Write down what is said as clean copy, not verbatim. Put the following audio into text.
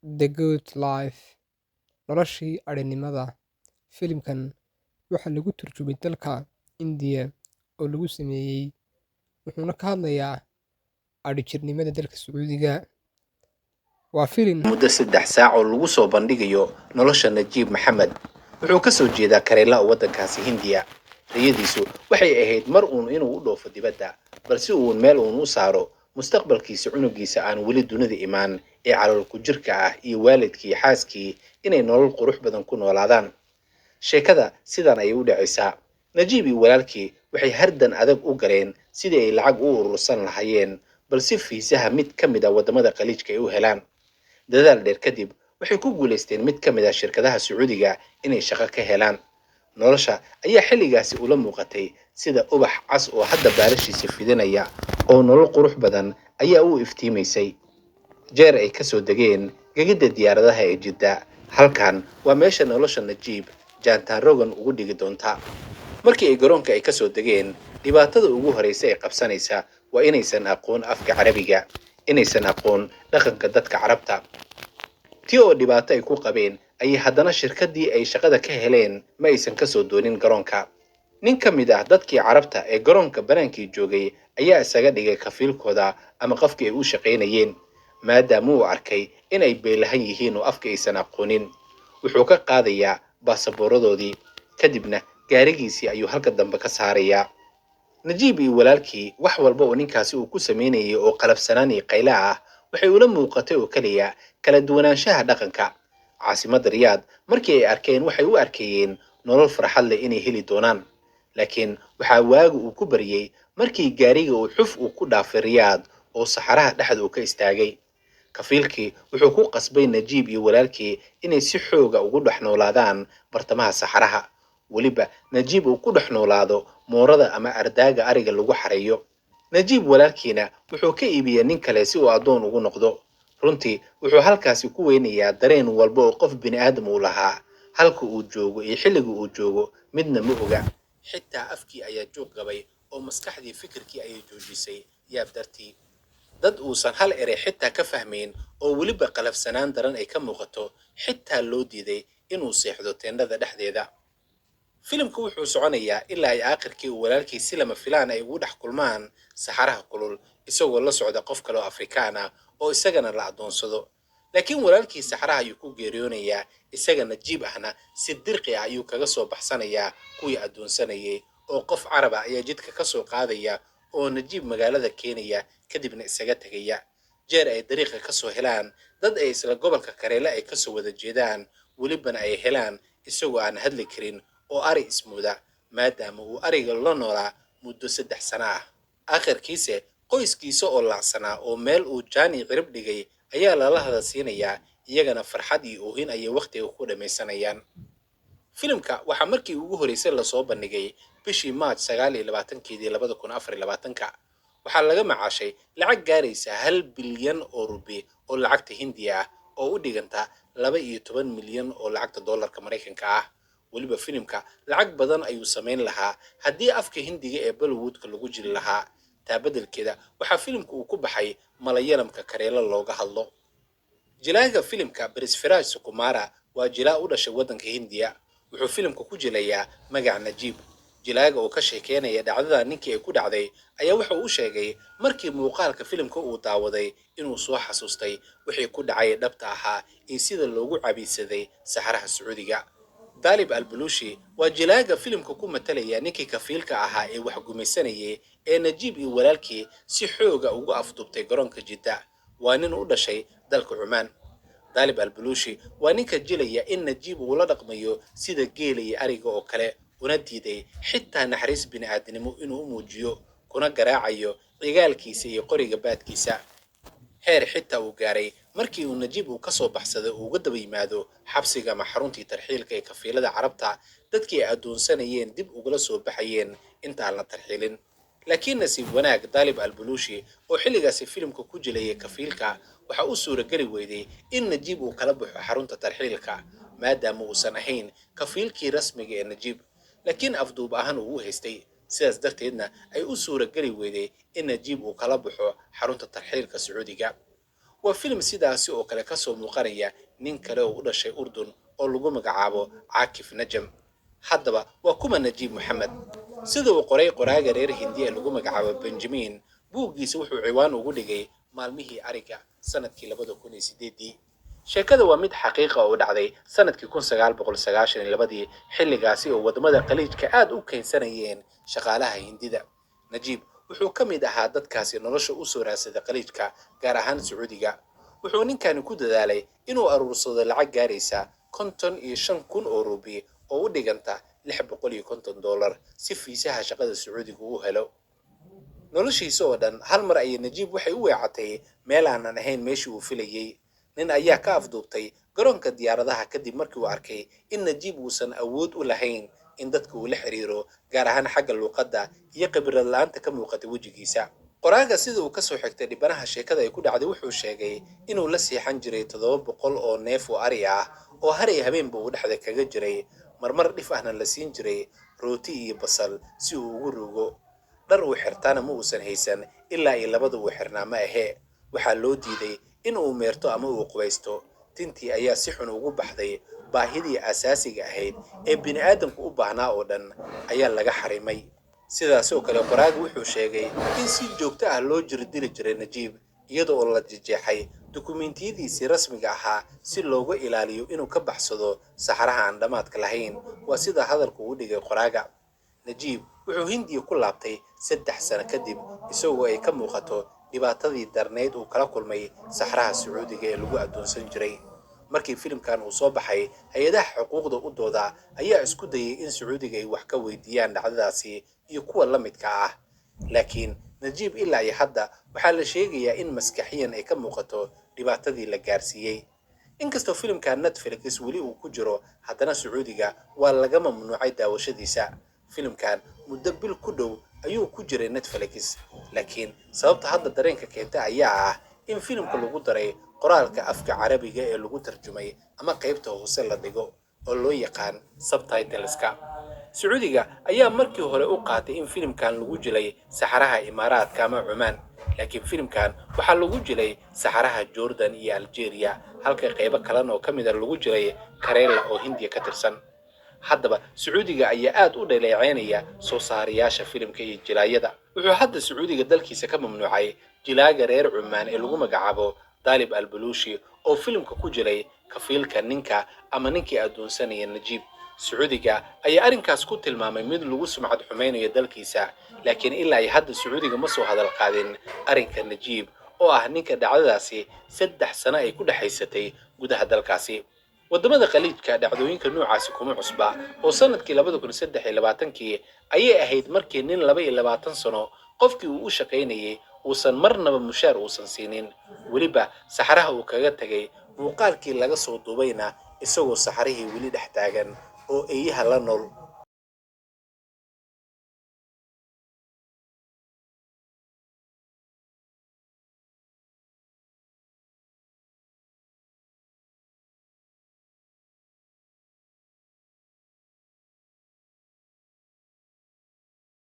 The Good Life noloshii adhinnimada. Filimkan waxaa lagu turjumay dalka Indiya oo lagu sameeyay, wuxuuna ka hadlayaa adhi-jirnimada dalka Sacuudiga. Waa filim muddo 3 saac oo lagu soo bandhigayo nolosha Najiib Maxamed. Wuxuu ka soo jeedaa Kareela oo waddankaasi Hindiya. Riyadiisu waxay ahayd mar uun inuu u dhoofo dibadda, balse uu meel uun u saaro mustaqbalkiisa cunugiisa aan weli dunida imaan ee calool ku jirka ah iyo waalidkii xaaskii inay nolol qurux badan ku noolaadaan. Sheekada sidan ayay u dhacaysaa. Najiib iyo walaalkii waxay hardan adag u galeen sidii ay lacag u urursan lahaayeen, balse fiisaha mid ka mid ah waddamada khaliijka ay u helaan. dadaal dheer kadib waxay ku guuleysteen mid ka mid ah shirkadaha Sacuudiga inay shaqo ka helaan. Nolosha ayaa xilligaasi ula muuqatay sida ubax cas oo hadda baalashiisa fidinaya, oo nolol qurux badan ayaa u iftiimaysay. Jeer ay ka soo degeen gegida diyaaradaha ee Jidda. Halkan waa meesha nolosha Najiib Jaantaan Rogan ugu dhigi doonta. Markii ay garoonka ay ka soo degeen, dhibaatada ugu horeysa ee qabsanaysa waa inaysan aqoon afka Carabiga, inaysan aqoon dhaqanka dadka Carabta. tii oo dhibaato ay ku qabeen ayay haddana shirkaddii ay shaqada ka heleen ma aysan ka soo doonin garoonka. nin ka mid ah dadkii Carabta ee garoonka banaankii joogay ayaa isaga dhigay kafiilkooda ama qofkii ay u shaqaynayeen, maadaama uu arkay inay beelahan yihiin oo afka aysan aqoonin. Wuxuu ka qaadayaa baasaboorradoodii, kadibna gaarigiisii ayuu halka dambe ka saarayaa. Najiib iyo walaalkii wax walba oo ninkaasi uu ku sameynayay oo qalabsanaan iyo qayla ah waxay ula muuqatay oo kaliya kala duwanaanshaha dhaqanka. Caasimadda Riyaad markii ay arkeen waxay u arkayeen nolol farxad leh inay heli doonaan. Laakiin waxaa waagu uu ku baryay markii gaariga uu xuf uu ku dhaafay Riyaad oo saxaraha dhexda uu ka istaagay. Kafiilkii wuxuu ku qasbay Najiib iyo walaalkii inay si xooga ugu dhex noolaadaan bartamaha saxaraha. weliba Najiib uu ku dhex noolaado moorada ama ardaaga ariga lagu xareeyo. Najiib walaalkiina wuxuu ka iibiyay nin kale si uu adoon ugu noqdo. Runtii wuxuu halkaasi ku weynayaa dareen walba oo qof bini'aadam uu lahaa. Halka uu joogo iyo xilliga uu joogo midna ma oga. Xitaa afkii ayaa joog gabay oo maskaxdii fikirkii ayay joojisay yaab dartii. dad uusan hal eray xitaa ka fahmayn oo weliba qalafsanaan daran ay ka muuqato, xitaa loo diiday inuu seexdo teendhada dhexdeeda. Filimku wuxuu soconayaa ilaa ay aakhirkii uu walaalkii si lama filaan ay ugu dhex kulmaan saxaraha kulul, isagoo la socda qof kale oo Afrikaan ah oo isagana la adoonsado. Laakiin walaalkii saxaraha ayuu ku geeriyoonayaa, isaga Najiib ahna si dirqi ah ayuu kaga soo baxsanayaa kuwii adoonsanayay, oo qof Carab ah ayaa jidka ka soo qaadaya oo Najiib magaalada keenaya kadibna isaga tegaya. Jeer ay dariiqa ka soo helaan dad ay isla gobolka Kareele ay ka soo wada jeedaan, welibana ay helaan isagoo aan hadli karin oo ari ismooda, maadaama uu ariga la noolaa muddo 3 sano ah. Aakhirkiise qoyskiisa oo laacsanaa oo meel uu Jaani cirib dhigay ayaa lala hada siinayaa, iyagana farxad iyo oohin ayay waqtiga ku dhamaysanayaan. Filimka waxaa markii ugu horeysay la soo bandhigay bishii March 29 2024. waxaa laga macaashay lacag gaaraysa 1 bilyan oo rubi oo lacagta Hindiya ah, oo u dhiganta 12 milyan oo lacagta dollarka Mareykanka ah. weliba filimka lacag badan ayuu samayn lahaa haddii afka Hindiga ee Bollywoodka lagu jiri lahaa. taa beddelkeeda waxaa filimku uu ku baxay Malayalamka Kareela looga hadlo. Jilaaga filimka Prithviraj Sukumara waa jilaa u dhashay waddanka Hindiya. Wuxuu filimku ku jilayaa magaca Najiib. Jilaaga oo ka sheekeynaya dhacdada ninkii ay ku dhacday ayaa waxa uu sheegay markii muuqaalka filimka uu daawaday inuu soo xasuustay wixii ku dhacay dhabta ahaa iyo sida loogu cabiidsaday saxaraha Sacuudiga. Dalib al-Bulushi waa jilaaga filimka ku matalaya ninkii kafiilka ahaa ee wax gumaysanayay ee Najiib iyo walaalkii si xooga ugu afduubtay garoonka Jidda. waa nin u dhashay dalka Cumaan. Dalib al-Bulushi waa ninka jilaya in Najiib uu la dhaqmayo sida geela iyo ariga oo kale, una diiday xitaa naxariis bini'aadanimo inuu u muujiyo, kuna garaacayo cigaalkiisa iyo qoriga baadkiisa. heer xitaa uu gaaray markii uu Najiib uu ka soo baxsaday uu uga daba yimaado xabsiga ama xaruntii tarxiilka ee kafiilada Carabta, dadkii ay adoonsanayeen dib ugula soo baxayeen inta aan la tarxiilin. laakiin nasiib wanaag Dalib al-Bulushi oo xilligaasi filimka ku jilayay kafiilka waxa uu suurageli weyday in Najiib uu kala baxo xarunta tarxiilka, maadaama uusan ahayn kafiilkii rasmiga ee Najiib, laakiin afduub ahaan uu haystay. sidaas darteedna ay u suurageli weyday in Najiib uu kala baxo xarunta tarxiilka Sacuudiga. waa filim sidaasi oo kale kasoo muuqanaya nin kale oo u dhashay urdun oo lagu magacaabo caakif najam. haddaba waa kuma najiib maxamed? sida uu qoray qoraaga reer hindi ee lagu magacaabo benjamin, buuggiisa wuxuu ciwaan ugu dhigay maalmihii ariga sanadkii 2008. sheekada waa mid xaqiiqa oo dhacday sanadkii 1992 xilligaasi oo wadamada khaliijka aad u keensanayeen shaqaalaha hindida. najiib wuxuu ka mid ahaa dadkaasi nolosha u soo raadsaday khaliijka, gaar ahaan sacuudiga. wuxuu ninkani ku dadaalay inuu aruursado lacag gaaraysa 55,000 oo rubi oo u dhiganta $650 si fiisaha shaqada sacuudiga uu helo. noloshiisa oo dhan hal mar ayay najiib waxay u weecatay meel aanan ahayn meeshii uu filayay. nin ayaa ka afduubtay garoonka diyaaradaha kadib markii uu arkay in najiib uusan awood u lahayn in dadka uu la xiriiro, gaar ahaan xagga luuqadda iyo khibrad la'aanta ka muuqata wejigiisa. qoraaga sida uu kasoo xigtay dhibanaha sheekada ay ku dhacday wuxuu sheegay inuu la seexan jiray 700 oo neef oo ari ah oo hari habeenba uu dhexda kaga jiray, marmar dhif ahna la siin jiray rooti iyo basal si uu ugu ruugo. dhar uu xirtaana ma uusan haysan, ilaa iyo labada uu xirnaa ma ahee. waxaa loo diiday in uu meerto ama uu qubaysto. tintii ayaa si xun ugu baxday. baahidii asaasiga ahayd ee bini'aadamku u baahnaa oo dhan ayaa laga xarimay. sidaas oo kale qoraaga wuxuu sheegay in si joogto ah loo jirdili jiray najiib, iyada oo la jeexay dukumiintiyadiisii rasmiga ahaa si looga ilaaliyo inuu ka baxsado saxaraha aan dhamaadka lahayn. waa sida hadalku u dhigay qoraaga. najiib wuxuu hindiya ku laabtay 3 sano kadib, isagoo ay ka muuqato dhibaatadii darneyd uu kala kulmay saxaraha sacuudiga ee lagu addoonsan jiray. markii filimkan uu soo baxay, hay-adaha xuquuqda u dooda ayaa isku dayay in sacuudiga ay wax ka weydiiyaan dhacdadaasi iyo kuwa la midka ah. laakiin najiib ilaa iyo hadda waxaa la sheegayaa in maskaxiyan ay ka muuqato dhibaatadii la gaarsiiyey. inkastoo filimka Netflix weli uu ku jiro, haddana sacuudiga waa laga mamnuucay daawashadiisa. filimkan muddo bil ku dhow ayuu ku jiray Netflix, laakiin sababta hadda dareenka keenta ayaa ah in filimka lagu daray qoraalka afka Carabiga ee lagu tarjumay ama qaybta hoose la dhigo oo loo yaqaan subtitleska. sacuudiga ayaa markii hore u qaatay in filimkan lagu jilay saxaraha Imaaraadka ama Cumaan, laakiin filimkan waxaa lagu jilay saxaraha Jordan iyo Algeria, halka qaybo kalena oo ka mid ah lagu jilay Kareela oo Hindiya ka tirsan. haddaba sacuudiga ayaa aad u dhaleeceynaya soo saarayaasha filimka iyo jilaayada. wuxuu hadda sacuudiga dalkiisa ka mamnuucay jilaaga reer Cumaan ee lagu magacaabo Dalib al-Balushi oo filimka ku jilay kafiilka ninka ama ninkii addoonsanaya najiib. sacuudiga ayaa arrinkaas ku tilmaamay mid lagu sumcad xumeynayo dalkiisa, laakiin ilaa ay hadda sacuudiga ma soo hadal qaadin arrinka najiib oo ah ninka dhacdadaasi 3 sano ay ku dhaxaysatay gudaha dalkaasi. wadamada khaliijka dhacdooyinka noocaasi kuma cusba, oo sanadkii 2023 ayay ahayd markii nin 22 sano qofkii uu u shaqaynayay uusan marnaba mushaar uusan siinin, weliba saxaraha uu kaga tagay. muuqaalkii laga soo duubayna isagoo saxarihii weli dhex taagan oo eeyaha la nool.